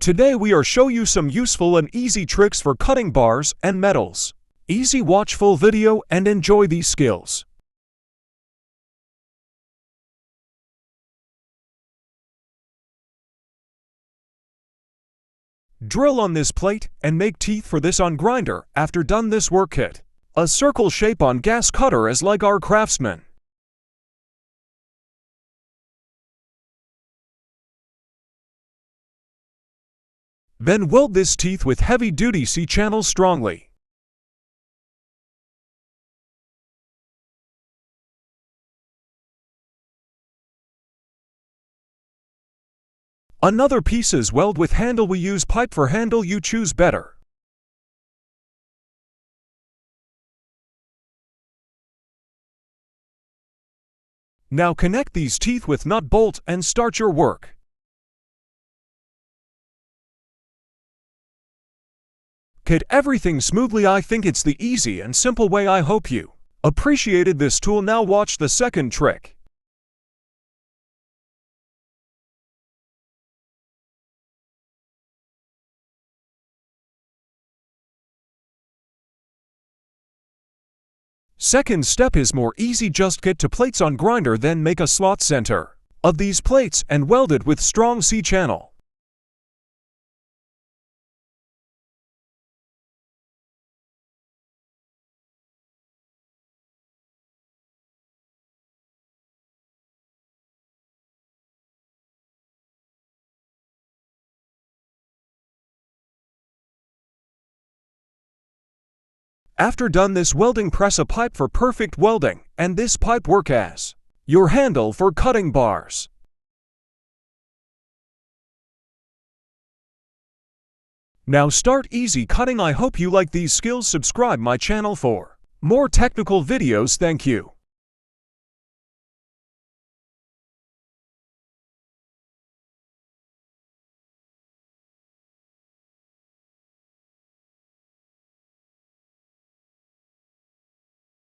Today we are show you some useful and easy tricks for cutting bars and metals. Easy, watch full video and enjoy these skills. Drill on this plate and make teeth for this on grinder after done this work kit. A circle shape on gas cutter as like our craftsman. Then weld this teeth with heavy duty C-channel strongly. Another piece is weld with handle. We use pipe for handle, you choose better. Now connect these teeth with nut bolt and start your work. Cut everything smoothly. I think it's the easy and simple way. I hope you appreciated this tool. Now watch the second trick. Second step is more easy. Just get to plates on grinder, then make a slot center of these plates and weld it with strong C-channel. After done this welding, press a pipe for perfect welding, and this pipe work as your handle for cutting bars. Now start easy cutting. I hope you like these skills. Subscribe my channel for more technical videos. Thank you.